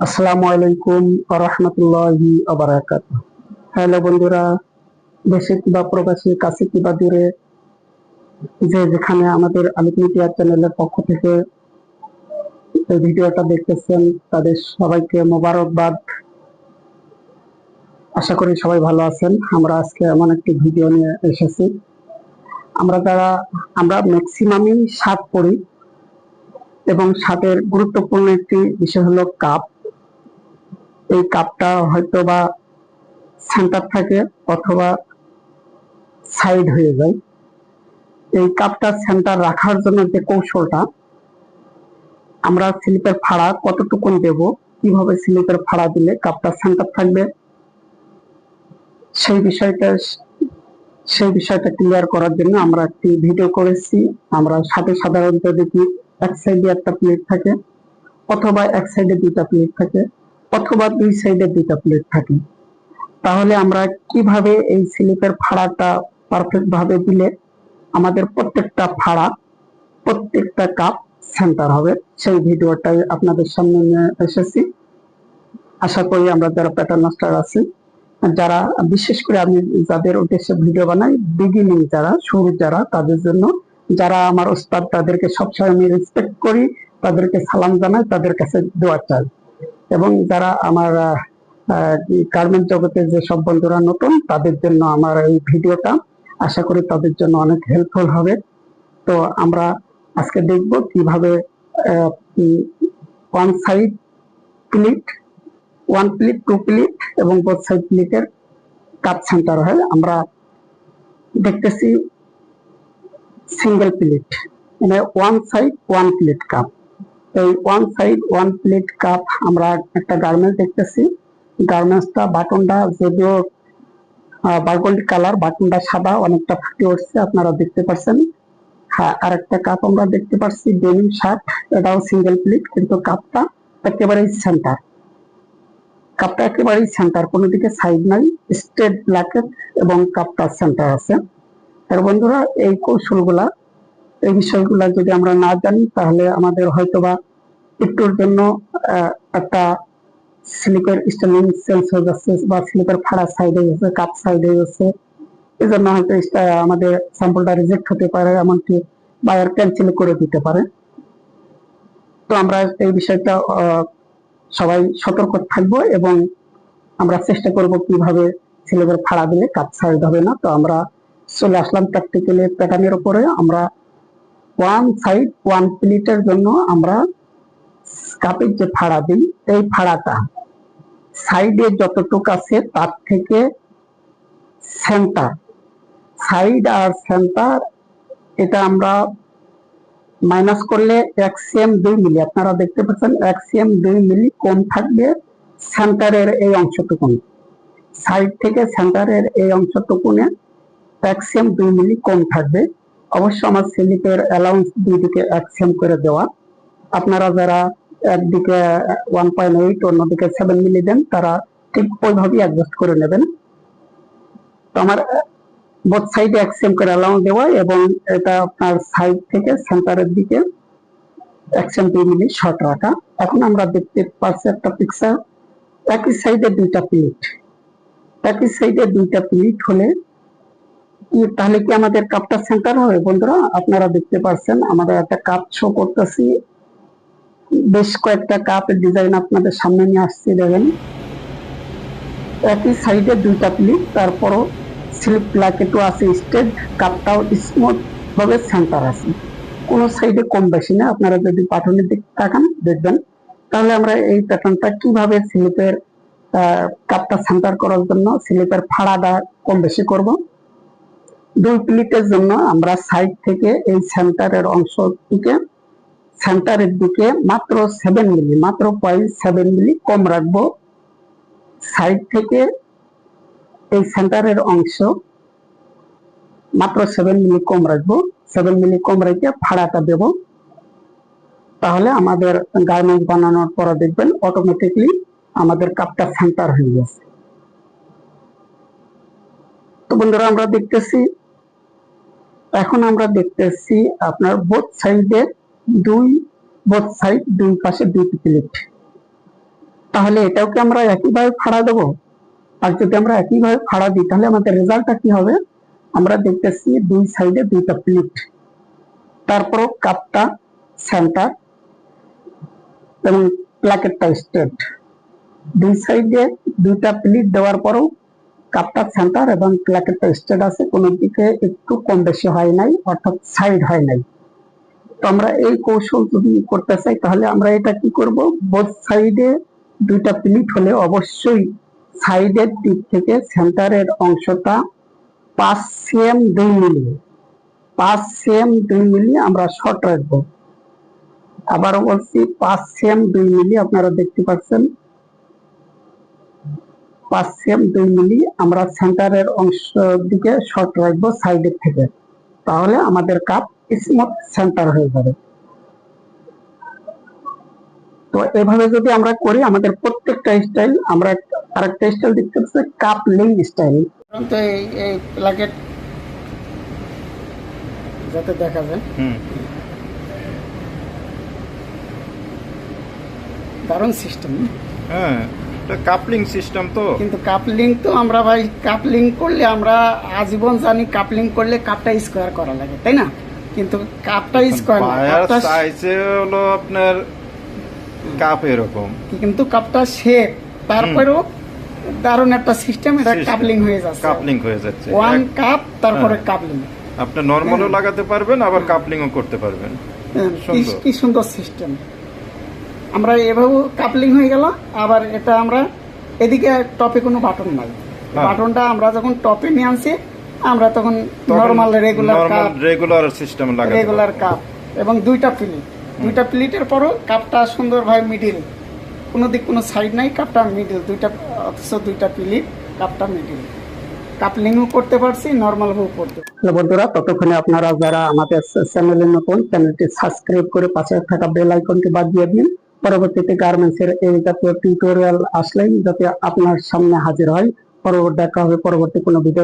আসসালামু আলাইকুম ওয়া রাহমাতুল্লাহি ওয়া বারাকাতুহু। হ্যালো বন্ধুরা, দেশে কিংবা প্রবাসী, কাছে কিংবা দূরে, যে যেখানে আমাদের আলিফ মিডিয়া চ্যানেলের পক্ষ থেকে এই ভিডিওটা দেখতেছেন, তাদের সবাইকে মোবারকবাদ। আশা করি সবাই ভালো আছেন। আমরা আজকে এমন একটি ভিডিও নিয়ে এসেছি। আমরা ম্যাক্সিমামই শার্ট পরি এবং শার্টের গুরুত্বপূর্ণ একটি বিষয় হলো কাপ। এই কাপটা হয়তো বা সেন্টার থাকে অথবা সাইড হয়ে যায়। এই কাপটা সেন্টার রাখার জন্য যে কৌশলটা, আমরা স্লিপের ফাড়া কতটুকুন দেব, কিভাবে স্লিপের ফাড়া দিলে কাপটা সেন্টার থাকবে, সেই বিষয়টা ক্লিয়ার করার জন্য আমরা একটি ভিডিও করেছি। আমরা সাধারণত দেখি এক সাইডে একটা প্লেট থাকে, অথবা এক সাইডে দুইটা প্লেট থাকে, অথবা দুই সাইডে দুইটা প্লেট থাকে। তাহলে আমরা কিভাবে এই স্লিপের ফাড়াটা পারফেক্ট ভাবে দিলে আমাদের প্রত্যেকটা কাপ সেন্টার হবে, সেই ভিডিওটাই আপনাদের সামনে নিয়ে এসেছি। আশা করি আমরা যারা প্যাটার্ন মাস্টার আছি, যারা বিশেষ করে আমি যাদের উদ্দেশ্যে ভিডিও বানাই, বিগিনিং যারা তাদের জন্য, যারা আমার ওস্তাদ তাদেরকে সবসময় আমি রেসপেক্ট করি, তাদেরকে সালাম জানাই, তাদের কাছে দোয়া চাই। এবং যারা আমার গার্মেন্ট জগতে যে সব বন্ধুরা নতুন, তাদের জন্য আমার এই ভিডিওটা আশা করি তাদের জন্য অনেক হেল্পফুল হবে। তো আমরা আজকে দেখব কিভাবে one side pleat, one pleat, two pleat এবং বোথ সাইড প্লিটের কাপ সেন্টার হয়। আমরা দেখতেছি সিঙ্গেল প্লিট, মানে one side one pleat cup. এই one side one pleat cup আমরা একটা গার্মেন্টস দেখতেছি। গার্মেন্টসটা বাটনটা যদিও বারগোল্ড কালার, বাটনটা সাদা, অনেকটা ফুটে উঠছে, আপনারা দেখতে পাচ্ছেন। হ্যাঁ, আরেকটা কাপ আমরা দেখতে পাচ্ছি ডেনিম শার্ট, এটাও সিঙ্গেল প্লিট, কিন্তু কাপটা একেবারেই সেন্টার। কোনো দিকে সাইড নাই, স্ট্রেট ব্ল্যাকেট এবং কাপটা সেন্টার আছে। আর বন্ধুরা, এই বিষয়গুলা যদি আমরা না জানি, তাহলে আমাদের হয়তোবা একটুর জন্য একটা স্লিপের স্টাইলিং চেঞ্জ হয়ে যাচ্ছে, বা স্লিপের ফাড়া সাইড হয়ে যাচ্ছে, কাপ সাইড হয়ে যাচ্ছে। এই জন্য হয়তো আমাদের স্যাম্পলটা রিজেক্ট হতে পারে, এমনকি বায়ার ক্যান্সেল করে দিতে পারে। তো আমরা এই বিষয়টা সবাই সতর্ক থাকবো এবং আমরা চেষ্টা করব কিভাবে স্লিপের ফাড়া দিলে কাপ সাইড হবে না। তো আমরা চলে আসলাম প্র্যাকটিক্যালি প্যাটার্নের উপরে। আমরা ওয়ান সাইড ওয়ান প্লিটের জন্য আমরা কাপের যে ফাড়া দিই, এই ফাড়াটা সাইডে যতটুকু আছে তার থেকে সেন্টার, সাইড আর সেন্টার, এটা আমরা মাইনাস করলে 1 cm 2 মিলি, আপনারা দেখতে পাচ্ছেন 1 cm 2 মিলি কম থাকবে সেন্টারের এই অংশটুকু। সাইড থেকে সেন্টারের এই অংশটুকুনে 1 cm 2 মিলি কম থাকবে। অবশ্য আমার স্লিপের অ্যালাউন্স দুই দিকে 1 cm করে দেওয়া। আপনারা যারা একদিকে 1.8 অন্যদিকে 7 মিলি দেন, তারা ঠিক ওইভাবেই অ্যাডজাস্ট করে নেবেন। তো আমার বোথ সাইডে 1 cm করে অ্যালাউন্স দেওয়া, এবং এটা আপনার সাইড থেকে সেন্টারের দিকে 1 cm 2 মিলি শর্ট রাখা। এখন আমরা দেখতে পাচ্ছি একটা পিকচার, একই সাইডে দুইটা প্লিট হলে তাহলে কি আমাদের কাপটা সেন্টার হবে? বন্ধুরা, আপনারা দেখতে পাচ্ছেন আমাদের একটা কাপ শো করতেছি, বেশ কয়েকটা কাপের ডিজাইন আপনাদের সামনে নিয়ে আসছি। দেখেন, একই সাইডে দুইটা প্লিট, তারপরও স্লিপ প্লাকেটও আছে স্ট্রেট, কাপটাও স্মুথ ভাবে সেন্টার আছে, কোনো সাইডে কম বেশি না। আপনারা যদি পাঠনের দিকে তাকান দেখবেন। তাহলে আমরা এই প্যাটার্নটা কিভাবে স্লিপের কাপটা সেন্টার করার জন্য স্লিপের ফাড়াটা কম বেশি করব। দুই প্লিটের জন্য আমরা সাইড থেকে এই সেন্টারের দিকে মাত্র 7 মিলি, মাত্র 0.7 মিলি কম রাখবো। সাইড থেকে এই সেন্টারের অংশ মাত্র 7 মিলি কম রাখবো। 7 মিলি কম রেখে ফাড়াটা দেব। তাহলে আমাদের গার্মেন্টস বানানোর পরে দেখবেন অটোমেটিকলি আমাদের কাপটা সেন্টার হয়ে গেছে। তো বন্ধুরা, এখন আমরা দেখতেছি আপনার বোথ সাইড দুই পাশে দুই প্লিট। তাহলে এটাও কি আমরা একইভাবে ফাড়া দেবো? আর যদি আমরা একইভাবে ফাড়া দিই তাহলে আমাদের রেজাল্টটা কি হবে? আমরা দেখতেছি দুই সাইডে দুইটা প্লিট, তারপরও কাপটা সেন্টার এবং প্লাকেটটা স্ট্রেট। দুই সাইডে দুইটা প্লিট দেওয়ার পরও কাপটা সেন্টার এবং প্লাকেটটা স্ট্রেট আছে, কোনো দিকে একটু কম বেশি হয় নাই, অর্থাৎ সাইড হয় নাই। তো আমরা এই কৌশল যদি করতে চাই তাহলে আমরা এটা কি করব? বোথ সাইডে দুইটা প্লিট হলে অবশ্যই সাইডের দিক থেকে সেন্টারের অংশটা 5 cm 2 মিলি 5 cm 2 মিলি আমরা শর্ট রাখবো। আবারও বলছি 5 cm 2 মিলি, আপনারা দেখতে পাচ্ছেন 5 cm 2 মিলি আমরা সেন্টারের অংশ দিকে শর্ট রাখবো সাইডের থেকে, তাহলে আমাদের কাপ স্মুথ সেন্টার হয়ে যাবে। তো এভাবে যদি আমরা করি আমাদের প্রত্যেকটা স্টাইল, আমরা আরেকটা স্টাইল দেখতে পাচ্ছি কাপ লিং স্টাইল। তো এই প্লাকেট যাতে দেখা যায়, দারুণ সিস্টেম। হ্যাঁ, এটা কাপলিং সিস্টেম তো। কিন্তু কাপলিং তো আমরা ভাই কাপলিং করলে আমরা আজীবন জানি কাপলিং করলে কাপটা স্কোয়ার করা লাগে, তাই না? কিন্তু কাপটা স্কোয়ার না, কাপটা সাইজে হলো আপনার কাপ এরকম, কিন্তু কাপটা শেপ তারপরেও দারুণ একটা সিস্টেম। এটা কাপলিং হয়ে যাচ্ছে, কাপলিং হয়ে যাচ্ছে। ওয়ান কাপ তারপরে কাপলিং, আপনি নরমালও লাগাতে পারবেন আবার কাপলিংও করতে পারবেন। কি সুন্দর সিস্টেম। আমরা এভাবে কাপলিং হয়ে গেল। আবার এটা আমরা এদিকে টপে কোনো বাটন নাই, বাটনটা আমরা যখন টপে নিয়ে আনছি আমরা তখন নরমাল রেগুলার সিস্টেম লাগাতে রেগুলার কাপ এবং দুইটা প্লেটের পরও কাপটা সুন্দরভাবে মিডিল, কোনো দিক কোনো সাইড নাই, কাপটা মিডিল দুইটা, অথচ দুইটা প্লেট কাপটা মিডিল। কাপলিংও করতে পারছি, নরমাল ভাবে করতে। বন্ধুরা, ততক্ষণে আপনারা যারা আমাদের চ্যানেলে নতুন, চ্যানেলটি সাবস্ক্রাইব করে পাশে থাকা বেল আইকনটি বাজিয়ে দিন। পরবর্তীতে গার্মেন্টসের এই জাতীয় টিউটোরিয়াল আসলেই যাতে আপনার সামনে হাজির হয়। পরবর্তী দেখা হবে পরবর্তী কোনো ভিডিও।